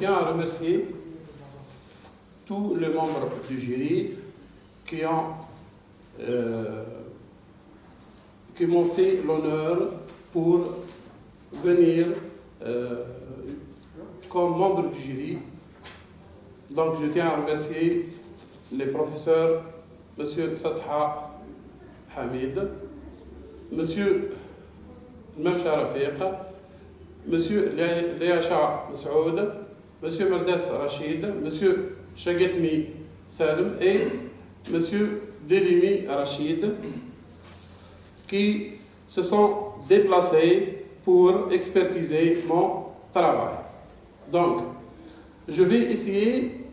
Je tiens à remercier tous les membres du jury qui m'ont fait l'honneur pour venir comme membre du jury. Donc je tiens à remercier les professeurs M. Sadha Hamid, M. Memcha Rafiq, M. Liacha Masoud, M. Merdes Rachid, M. Shagetmi Salim et M. Delimi Rachid, qui se sont déplacés pour expertiser mon travail. Donc, je vais essayer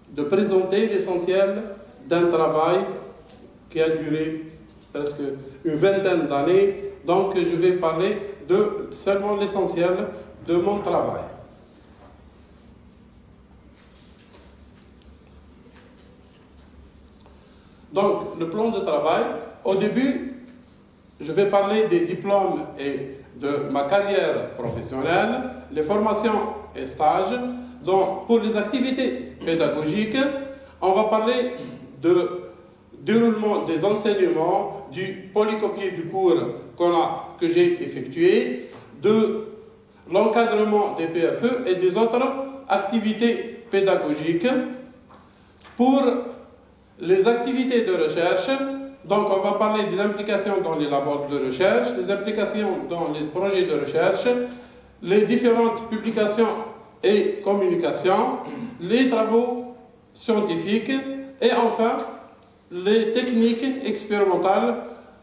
de présenter l'essentiel d'un travail qui a duré presque une vingtaine d'années. Donc, je vais parler de seulement l'essentiel de mon travail. Donc, le plan de travail, au début, je vais parler des diplômes et de ma carrière professionnelle, les formations et stages. Donc, pour les activités pédagogiques, on va parler de déroulement des enseignements, du polycopier du cours que j'ai effectué, de l'encadrement des PFE et des autres activités pédagogiques. Pour les activités de recherche, donc on va parler des implications dans les labos de recherche, les implications dans les projets de recherche, les différentes publications et communications, les travaux scientifiques et enfin les techniques expérimentales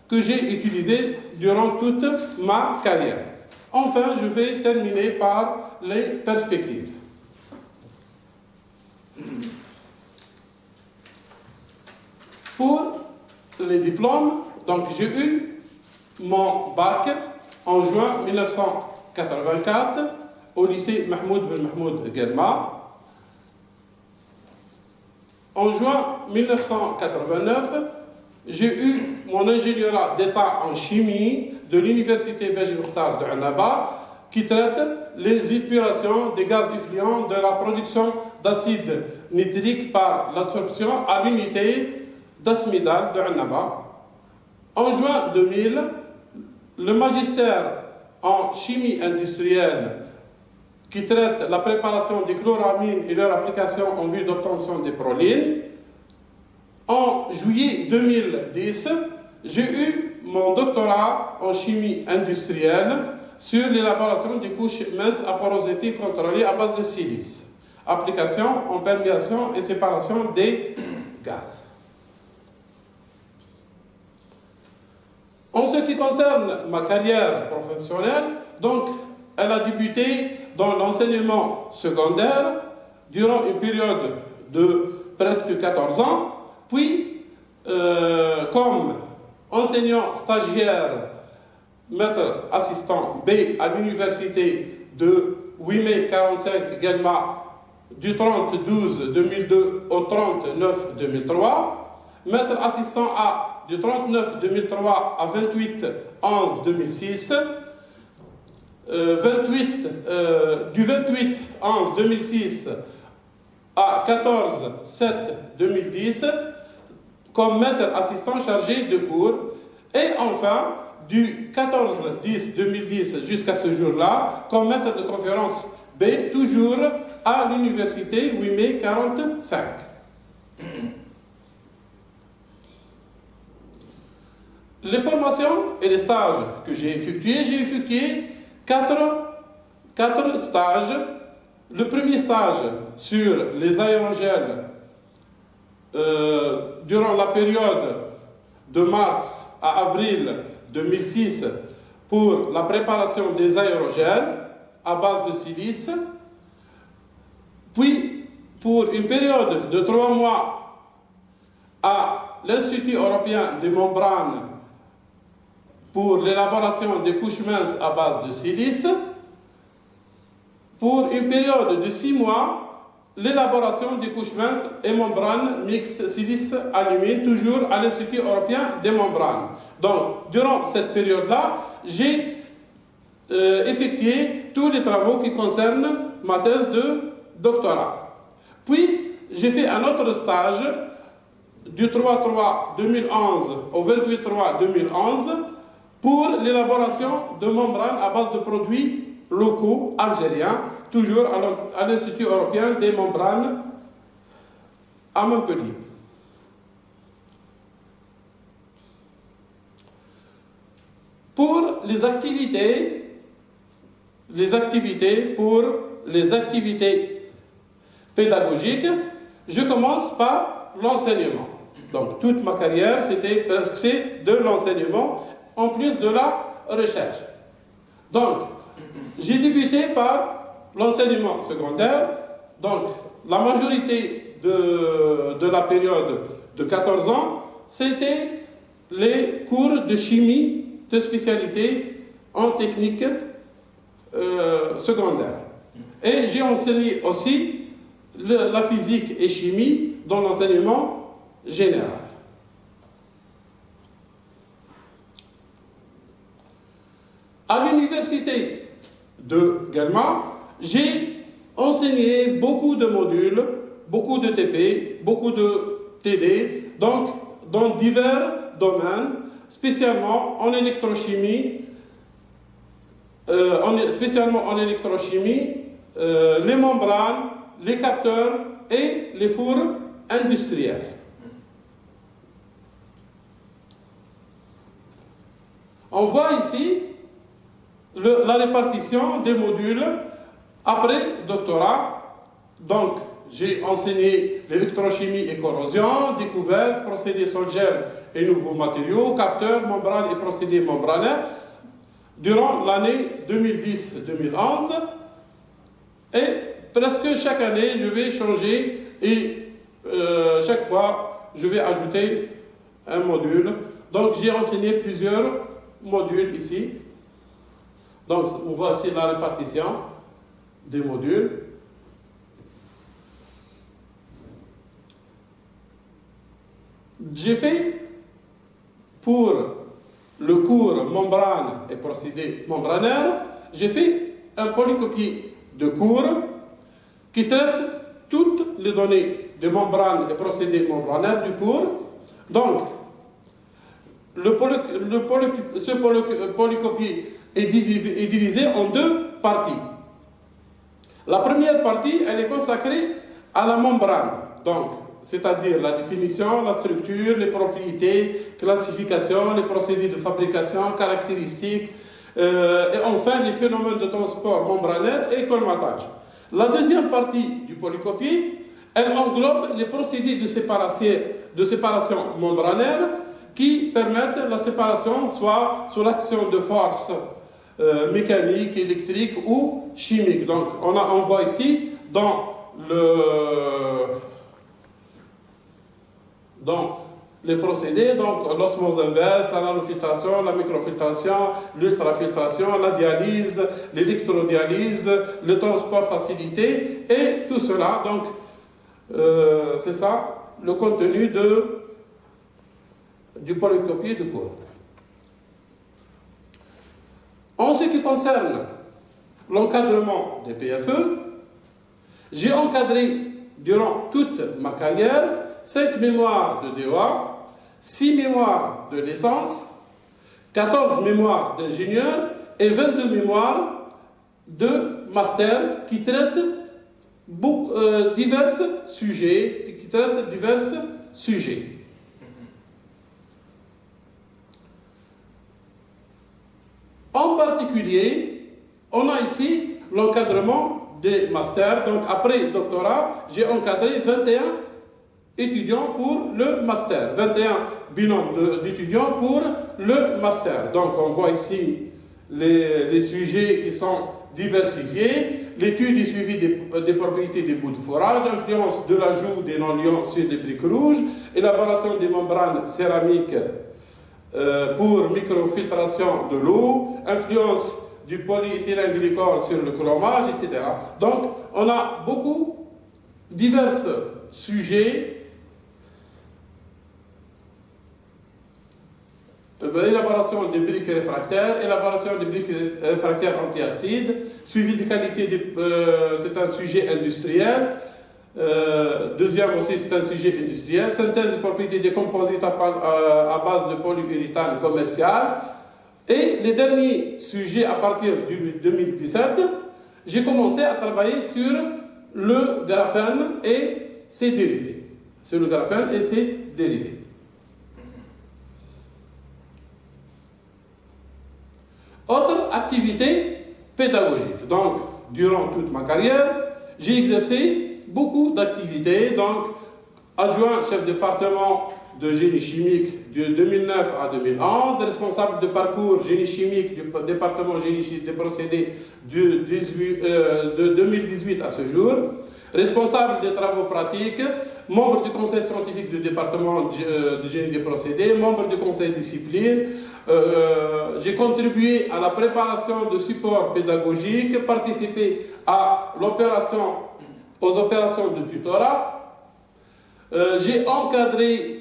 que j'ai utilisées durant toute ma carrière. Enfin, je vais terminer par les perspectives. Pour les diplômes, donc j'ai eu mon bac en juin 1984 au lycée Mahmoud Ben Mahmoud Guelma. En juin 1989, j'ai eu mon ingénierat d'État en chimie de l'université Beji Mukhtar de Annaba qui traite les épurations des gaz effluents de la production d'acide nitrique par l'absorption à l'unité d'Asmidal de Annaba. En juin 2000, le magistère en chimie industrielle qui traite la préparation des chloramines et leur application en vue d'obtention des prolines. En juillet 2010, j'ai eu mon doctorat en chimie industrielle sur l'élaboration des couches minces à porosité contrôlée à base de silice. Application en perméation et séparation des gaz. En ce qui concerne ma carrière professionnelle, donc, elle a débuté dans l'enseignement secondaire durant une période de presque 14 ans, puis comme enseignant stagiaire, maître assistant B à l'université de 8 mai 45 Guelma du 30-12-2002 au 39-2003, maître assistant A du 39-2003 à 28-11-2006, du 28-11-2006 à 14-7-2010 comme maître assistant chargé de cours et enfin du 14-10-2010 jusqu'à ce jour-là comme maître de conférence B toujours à l'université 8 mai 45. Les formations et les stages que j'ai effectués quatre stages. Le premier stage sur les aérogèles durant la période de mars à avril 2006 pour la préparation des aérogèles à base de silice. Puis, pour une période de 3 mois à l'Institut européen des membranes pour l'élaboration des couches minces à base de silice. Pour une période de 6 mois, l'élaboration des couches minces et membranes mixtes silice-alumine, toujours à l'Institut européen des membranes. Donc, durant cette période-là, j'ai effectué tous les travaux qui concernent ma thèse de doctorat. Puis, j'ai fait un autre stage du 3-3-2011 au 28-3-2011 pour l'élaboration de membranes à base de produits locaux algériens, toujours à l'Institut européen des membranes à Montpellier. Pour les activités pédagogiques, je commence par l'enseignement. Donc toute ma carrière, c'était presque de l'enseignement en plus de la recherche. Donc, j'ai débuté par l'enseignement secondaire. Donc, la majorité de la période de 14 ans, c'était les cours de chimie de spécialité en technique secondaire. Et j'ai enseigné aussi la physique et chimie dans l'enseignement général. À l'université de Guelma, j'ai enseigné beaucoup de modules, beaucoup de TP, beaucoup de TD, donc dans divers domaines, spécialement en électrochimie, les membranes, les capteurs et les fours industriels. On voit ici la répartition des modules après doctorat. Donc, j'ai enseigné l'électrochimie et corrosion, découverte, procédés sol-gel et nouveaux matériaux, capteurs, membranes et procédés membranaires durant l'année 2010-2011. Et presque chaque année, je vais changer et chaque fois, je vais ajouter un module. Donc, j'ai enseigné plusieurs modules ici. Donc, on voit ici la répartition des modules. J'ai fait pour le cours membrane et procédés membranaires, j'ai fait un polycopier de cours qui traite toutes les données de membrane et procédés membranaires du cours. Donc, ce polycopier est divisé en deux parties. La première partie, elle est consacrée à la membrane, donc, c'est-à-dire la définition, la structure, les propriétés, classification, les procédés de fabrication, caractéristiques, et enfin les phénomènes de transport membranaire et colmatage. La deuxième partie du polycopier, elle englobe les procédés de séparation membranaire qui permettent la séparation soit sous l'action de force mécanique, électrique ou chimique. Donc on voit ici dans les procédés, donc l'osmose inverse, la nanofiltration, la microfiltration, l'ultrafiltration, la dialyse, l'électrodialyse, le transport facilité et tout cela. Donc c'est ça le contenu du polycopier de cours. En ce qui concerne l'encadrement des PFE, j'ai encadré durant toute ma carrière 5 mémoires de DEA, 6 mémoires de licence, 14 mémoires d'ingénieur et 22 mémoires de master qui traitent divers sujets. En particulier, on a ici l'encadrement des masters. Donc après doctorat, j'ai encadré 21 étudiants pour le master, 21 binômes d'étudiants pour le master. Donc on voit ici les sujets qui sont diversifiés, l'étude et suivi des propriétés des bouts de forage, influence de l'ajout des non-ions sur les briques rouges, élaboration des membranes céramiques pour microfiltration de l'eau, influence du polyéthylène-glycol sur le chromage, etc. Donc, on a beaucoup divers sujets élaboration des briques réfractaires, élaboration des briques réfractaires anti-acides, suivi de qualité, c'est un sujet industriel. Deuxième aussi, c'est un sujet industriel. Synthèse des propriétés des composites à base de polyuréthane commercial. Et les derniers sujets, à partir de 2017, j'ai commencé à travailler sur le graphène et ses dérivés. Sur le graphène et ses dérivés. Autre activité pédagogique. Donc, durant toute ma carrière, j'ai exercé beaucoup d'activités. Donc, adjoint chef de département de génie chimique de 2009 à 2011, responsable de parcours génie chimique du département génie chimique des procédés de 2018 à ce jour, responsable des travaux pratiques, membre du conseil scientifique du département de génie des procédés, membre du conseil discipline. J'ai contribué à la préparation de supports pédagogiques, participé aux opérations de tutorat. J'ai encadré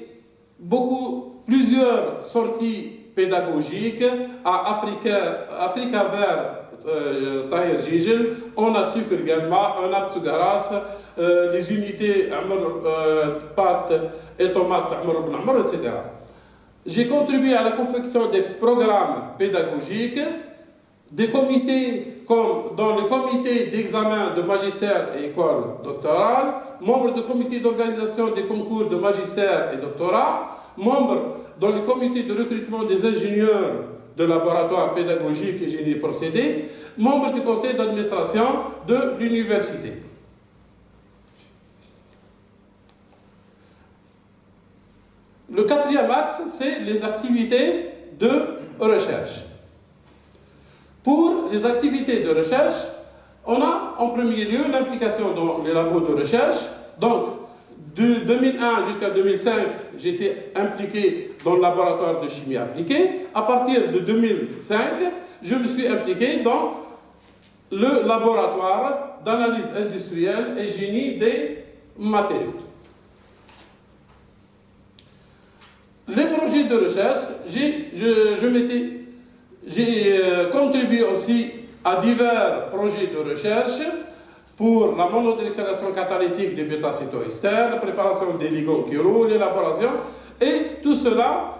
plusieurs sorties pédagogiques à Africa Vert, Tahir Jijel, on a su que Galma, on a Psugaras, les unités pâtes et tomates, etc. J'ai contribué à la confection des programmes pédagogiques, des comités comme dans le comité d'examen de magistère et école doctorale, membre du comité d'organisation des concours de magistère et doctorat, membre dans le comité de recrutement des ingénieurs de laboratoire pédagogique et génie des procédés, membre du conseil d'administration de l'université. Le quatrième axe, c'est les activités de recherche. Pour les activités de recherche, on a en premier lieu l'implication dans les labos de recherche. Donc, de 2001 jusqu'à 2005, j'étais impliqué dans le laboratoire de chimie appliquée. À partir de 2005, je me suis impliqué dans le laboratoire d'analyse industrielle et génie des matériaux. Les projets de recherche, j'ai contribué aussi à divers projets de recherche pour la monodécélération catalytique des bêta-cétoesters, la préparation des ligands chiraux, l'élaboration, et tout cela,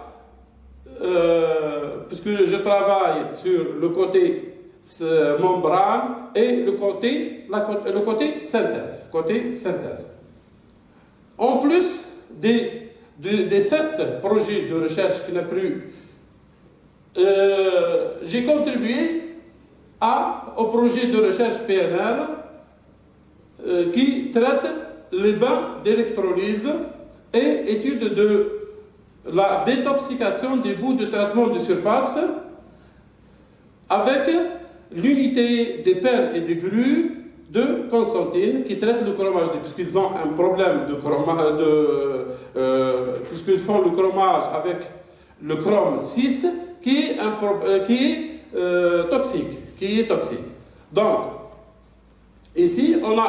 puisque je travaille sur le côté membrane et le côté synthèse. En plus des 7 projets de recherche qu'il n'a plus, j'ai contribué au projet de recherche PNR qui traite les bains d'électrolyse et étude de la détoxication des boues de traitement de surface avec l'unité des pelles et des grues de Constantine qui traite le chromage, puisqu'ils ont un problème de chromage, puisqu'ils font le chromage avec le chrome 6 qui est toxique. Donc, ici, on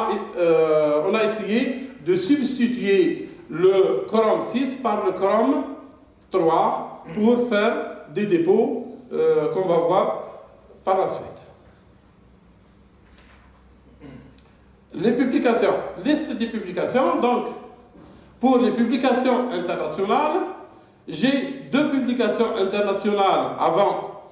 a essayé de substituer le chrome 6 par le chrome 3 pour faire des dépôts qu'on va voir par la suite. Les publications, liste des publications. Donc, pour les publications internationales, j'ai 2 publications internationales avant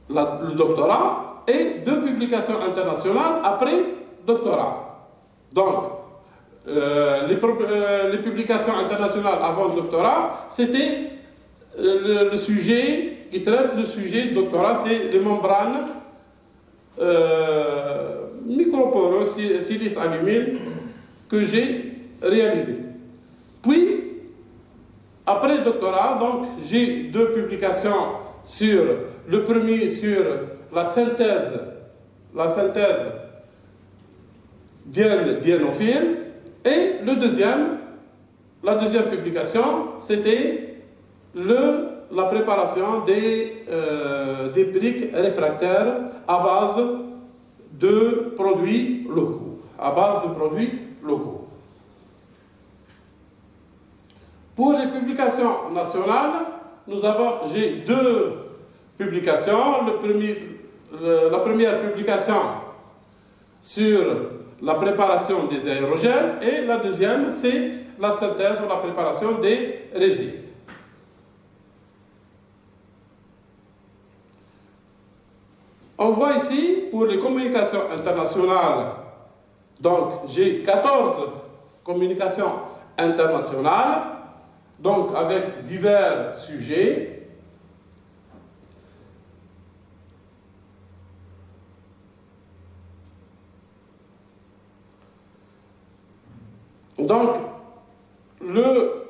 le doctorat et 2 publications internationales après doctorat. Donc, les publications internationales avant le doctorat, c'était le sujet qui traite le sujet du doctorat, c'est les membranes microporeuses, silice alumine, que j'ai réalisées. Puis, après le doctorat, donc, j'ai 2 publications le premier sur la synthèse diène-diénophile, et la deuxième publication, c'était la préparation des briques réfractaires à base de produits locaux. Pour les publications nationales, j'ai deux publications. La première publication sur la préparation des aérogènes et la deuxième, c'est la synthèse ou la préparation des résines. On voit ici, pour les communications internationales, donc j'ai 14 communications internationales, donc avec divers sujets. Donc, le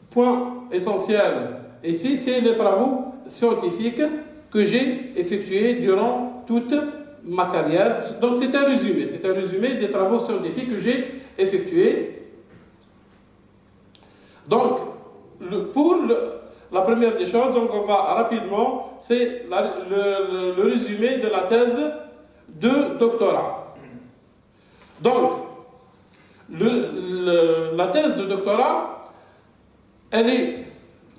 point essentiel ici, c'est les travaux scientifiques que j'ai effectués durant toute ma carrière. Donc, c'est un résumé des travaux scientifiques que j'ai effectués. Donc, la première des choses, donc on va rapidement, c'est le résumé de la thèse de doctorat. Donc, la thèse de doctorat, elle est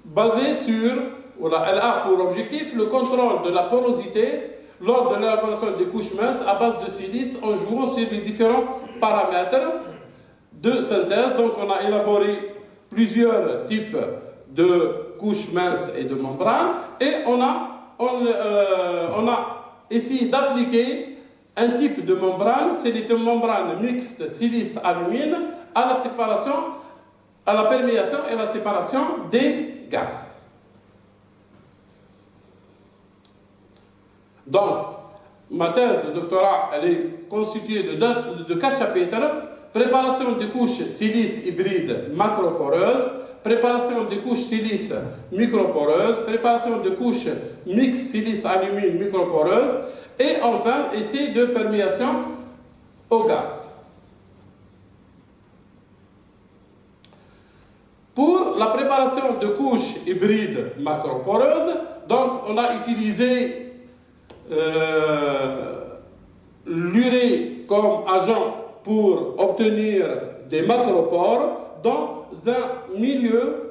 basée sur, elle a pour objectif le contrôle de la porosité lors de l'élaboration des couches minces à base de silice en jouant sur les différents paramètres de synthèse. Donc, on a élaboré plusieurs types de couches minces et de membranes et on a essayé d'appliquer un type de membrane, c'est les membranes mixtes silice-alumine à la séparation, à la perméation et la séparation des gaz. Donc, ma thèse de doctorat, elle est constituée de 4 chapitres. Préparation des couches silice hybrides macroporeuses, préparation des couches silice microporeuses, préparation des couches mixtes silice-alumine microporeuses, et enfin, essai de perméation au gaz. Pour la préparation de couches hybrides macroporeuses, donc on a utilisé l'urée comme agent pour obtenir des macropores dans un milieu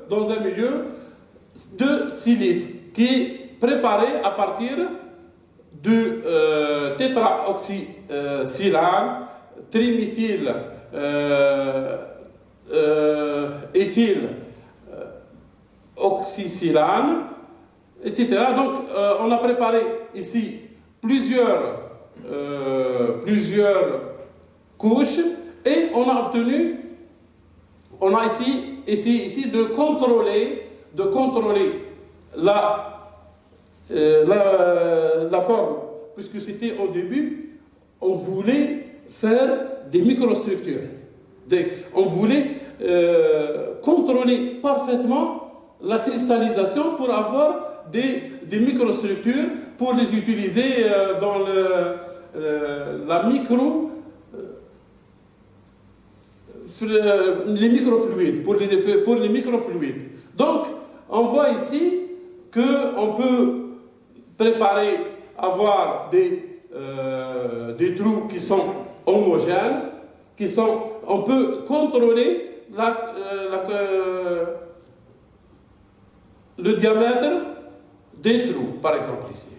de silice qui est préparé à partir du tétraoxysilane, triméthyl éthyl oxysilane, etc. Donc, on a préparé ici plusieurs couches et on a essayé ici de contrôler la forme, puisque c'était au début, on voulait faire des microstructures. On voulait contrôler parfaitement la cristallisation pour avoir des microstructures pour les utiliser dans les microfluides, pour les microfluides. Donc, on voit ici qu'on peut préparer, avoir des trous qui sont homogènes, on peut contrôler le diamètre des trous, par exemple ici.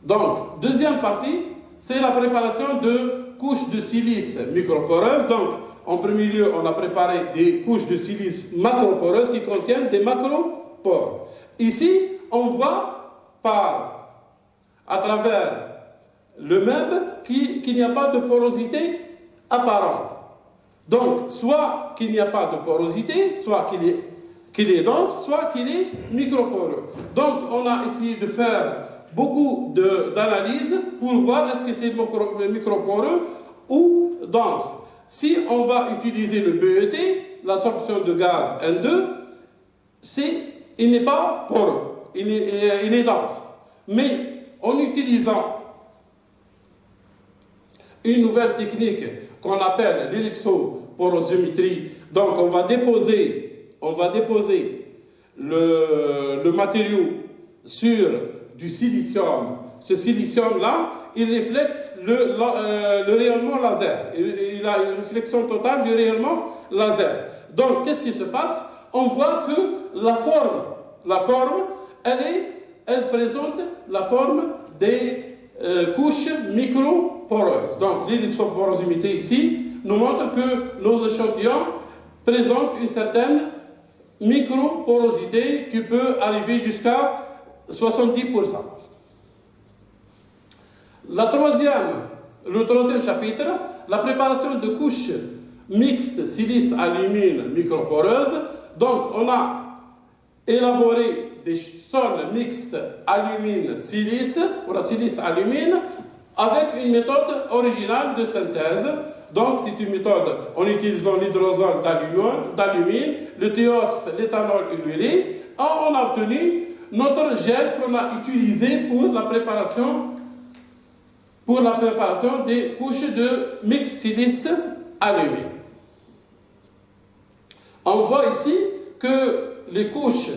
Donc, deuxième partie, c'est la préparation de couches de silice microporeuses. Donc, en premier lieu, on a préparé des couches de silice macroporeuses qui contiennent des macropores. Ici, on voit à travers le meuble qu'il n'y a pas de porosité apparente. Donc, soit qu'il n'y a pas de porosité, soit qu'il est dense, soit qu'il est microporeux. Donc, on a essayé de faire beaucoup d'analyses pour voir est-ce que c'est microporeux ou dense. Si on va utiliser le BET, l'absorption de gaz N2, il n'est pas poreux, il est dense. Mais en utilisant une nouvelle technique qu'on appelle l'ellipsoporosiométrie, donc on va déposer le matériau sur du silicium. Ce silicium-là, il reflète le rayonnement laser. Il a une réflexion totale du rayonnement laser. Donc, qu'est-ce qui se passe? On voit que la forme, elle présente la forme des couches microporeuses. Donc, l'ellipsoporosité ici nous montre que nos échantillons présentent une certaine microporosité qui peut arriver jusqu'à 70%. Le troisième chapitre, la préparation de couches mixtes silice-alumine microporeuses. Donc, on a élaboré des sols mixtes alumine-silice, ou la silice-alumine, avec une méthode originale de synthèse. Donc, c'est une méthode en utilisant l'hydrosol d'alumine, le théos, l'éthanol et l'urée. On a obtenu notre gel qu'on a utilisé pour la préparation des couches de mix silice-alumine. On voit ici que les couches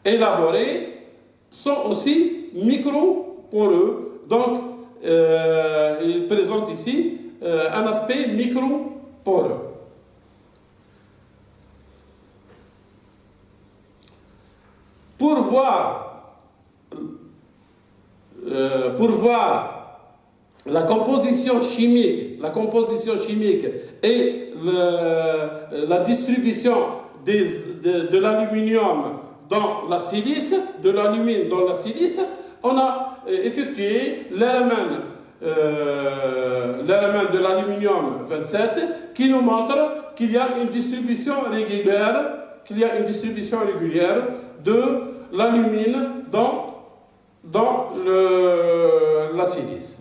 élaborées sont aussi microporeux. Donc, ils présentent ici un aspect microporeux. Pour voir la composition chimique et la distribution de l'aluminium dans la silice, de l'alumine dans la silice, on a effectué l'élément de l'aluminium 27 qui nous montre qu'il y a une distribution régulière, de l'alumine dans la silice.